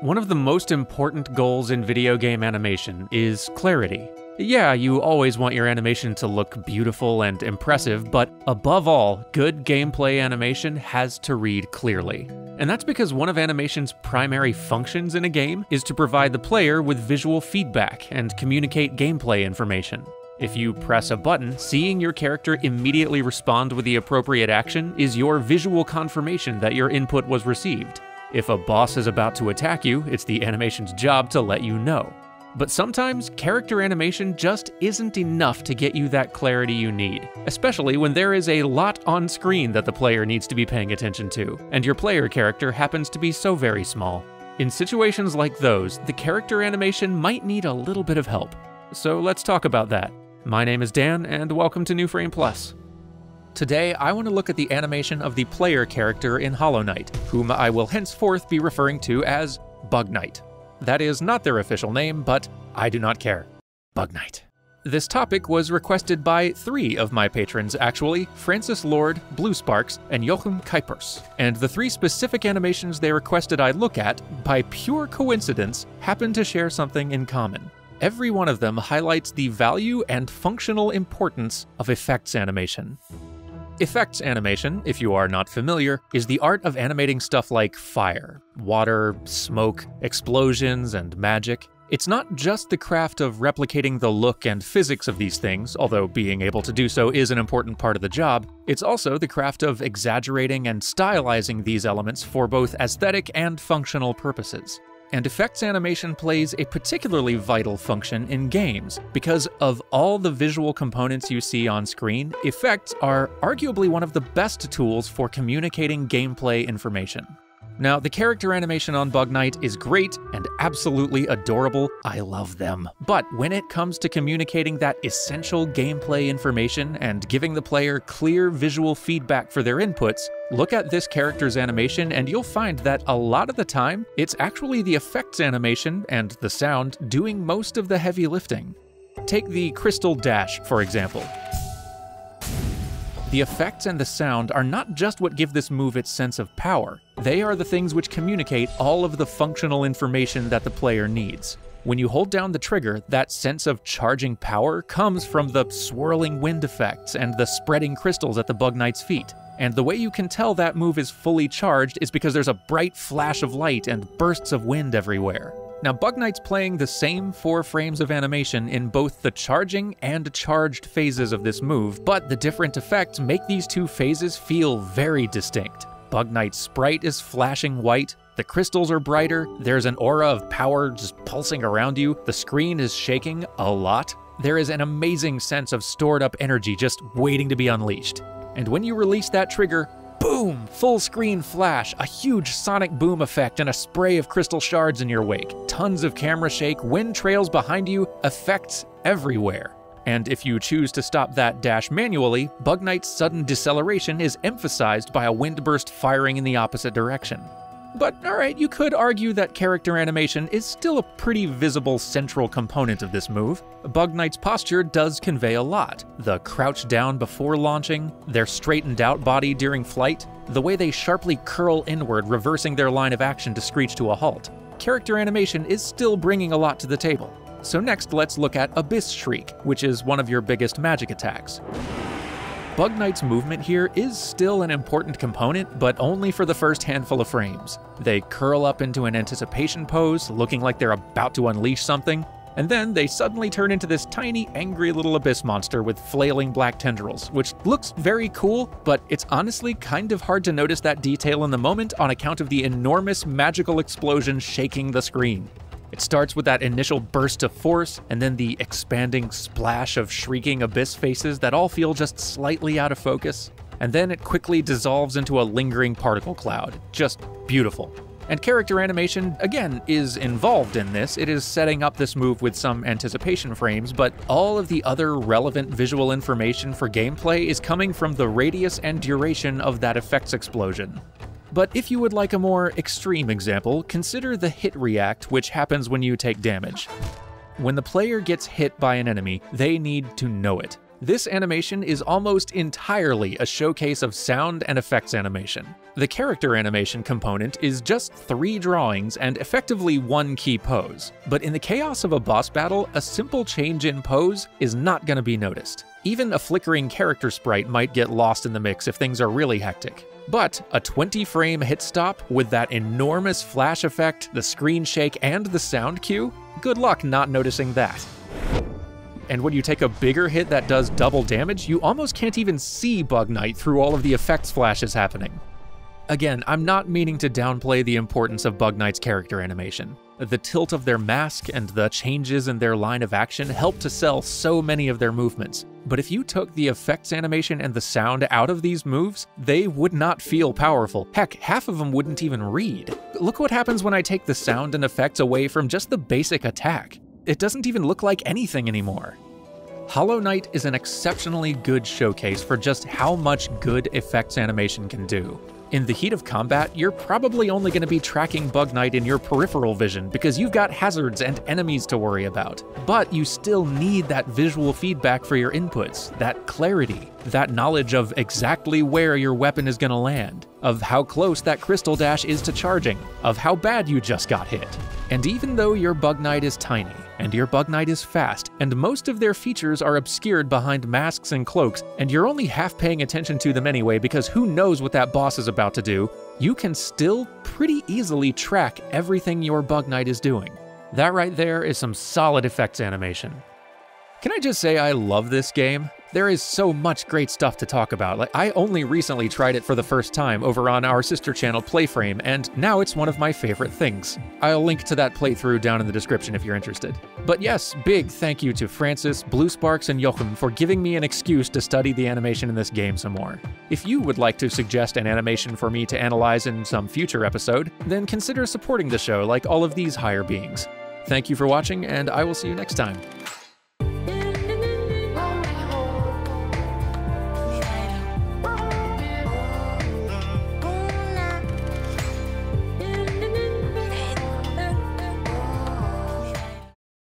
One of the most important goals in video game animation is clarity. Yeah, you always want your animation to look beautiful and impressive, but above all, good gameplay animation has to read clearly. And that's because one of animation's primary functions in a game is to provide the player with visual feedback and communicate gameplay information. If you press a button, seeing your character immediately respond with the appropriate action is your visual confirmation that your input was received. If a boss is about to attack you, it's the animation's job to let you know. But sometimes, character animation just isn't enough to get you that clarity you need, especially when there is a lot on screen that the player needs to be paying attention to, and your player character happens to be so very small. In situations like those, the character animation might need a little bit of help. So let's talk about that. My name is Dan, and welcome to New Frame Plus. Today, I want to look at the animation of the player character in Hollow Knight, whom I will henceforth be referring to as Bug Knight. That is not their official name, but I do not care. Bug Knight. This topic was requested by 3 of my patrons, actually: Francis Lord, Bluesparks, and Jochem Kuijpers. And the 3 specific animations they requested I look at, by pure coincidence, happen to share something in common. Every one of them highlights the value and functional importance of effects animation. Effects animation, if you are not familiar, is the art of animating stuff like fire, water, smoke, explosions, and magic. It's not just the craft of replicating the look and physics of these things, although being able to do so is an important part of the job. It's also the craft of exaggerating and stylizing these elements for both aesthetic and functional purposes. And effects animation plays a particularly vital function in games, because of all the visual components you see on screen, effects are arguably one of the best tools for communicating gameplay information. Now, the character animation on Bug Knight is great and absolutely adorable. I love them. But when it comes to communicating that essential gameplay information and giving the player clear visual feedback for their inputs, look at this character's animation and you'll find that a lot of the time, it's actually the effects animation and the sound doing most of the heavy lifting. Take the Crystal Dash, for example. The effects and the sound are not just what give this move its sense of power. They are the things which communicate all of the functional information that the player needs. When you hold down the trigger, that sense of charging power comes from the swirling wind effects and the spreading crystals at the Bug Knight's feet. And the way you can tell that move is fully charged is because there's a bright flash of light and bursts of wind everywhere. Now, Bug Knight's playing the same 4 frames of animation in both the charging and charged phases of this move, but the different effects make these 2 phases feel very distinct. Bug Knight's sprite is flashing white, the crystals are brighter, there's an aura of power just pulsing around you, the screen is shaking a lot. There is an amazing sense of stored up energy just waiting to be unleashed. And when you release that trigger, boom! Full screen flash, a huge sonic boom effect, and a spray of crystal shards in your wake. Tons of camera shake, wind trails behind you, effects everywhere. And if you choose to stop that dash manually, Bug Knight's sudden deceleration is emphasized by a wind burst firing in the opposite direction. But alright, you could argue that character animation is still a pretty visible central component of this move. Bug Knight's posture does convey a lot. The crouch down before launching, their straightened out body during flight, the way they sharply curl inward, reversing their line of action to screech to a halt. Character animation is still bringing a lot to the table. So next, let's look at Abyss Shriek, which is one of your biggest magic attacks. Bug Knight's movement here is still an important component, but only for the first handful of frames. They curl up into an anticipation pose, looking like they're about to unleash something, and then they suddenly turn into this tiny, angry little abyss monster with flailing black tendrils, which looks very cool, but it's honestly kind of hard to notice that detail in the moment on account of the enormous magical explosion shaking the screen. It starts with that initial burst of force, and then the expanding splash of shrieking abyss faces that all feel just slightly out of focus. And then it quickly dissolves into a lingering particle cloud. Just beautiful. And character animation, again, is involved in this. It is setting up this move with some anticipation frames, but all of the other relevant visual information for gameplay is coming from the radius and duration of that effects explosion. But if you would like a more extreme example, consider the hit react, which happens when you take damage. When the player gets hit by an enemy, they need to know it. This animation is almost entirely a showcase of sound and effects animation. The character animation component is just 3 drawings and effectively 1 key pose, but in the chaos of a boss battle, a simple change in pose is not going to be noticed. Even a flickering character sprite might get lost in the mix if things are really hectic. But a 20-frame hit stop with that enormous flash effect, the screen shake, and the sound cue? Good luck not noticing that. And when you take a bigger hit that does double damage, you almost can't even see Bug Knight through all of the effects flashes happening. Again, I'm not meaning to downplay the importance of Bug Knight's character animation. The tilt of their mask and the changes in their line of action help to sell so many of their movements. But if you took the effects animation and the sound out of these moves, they would not feel powerful. Heck, half of them wouldn't even read. Look what happens when I take the sound and effects away from just the basic attack. It doesn't even look like anything anymore. Hollow Knight is an exceptionally good showcase for just how much good effects animation can do. In the heat of combat, you're probably only going to be tracking Bug Knight in your peripheral vision because you've got hazards and enemies to worry about. But you still need that visual feedback for your inputs, that clarity, that knowledge of exactly where your weapon is going to land, of how close that crystal dash is to charging, of how bad you just got hit. And even though your Bug Knight is tiny, and your Bug Knight is fast, and most of their features are obscured behind masks and cloaks, and you're only half paying attention to them anyway because who knows what that boss is about to do, you can still pretty easily track everything your Bug Knight is doing. That right there is some solid effects animation. Can I just say I love this game? There is so much great stuff to talk about. I only recently tried it for the first time over on our sister channel Playframe, and now it's one of my favorite things. I'll link to that playthrough down in the description if you're interested. But yes, big thank you to Francis, Bluesparks, and Jochem for giving me an excuse to study the animation in this game some more. If you would like to suggest an animation for me to analyze in some future episode, then consider supporting the show like all of these higher beings. Thank you for watching, and I will see you next time.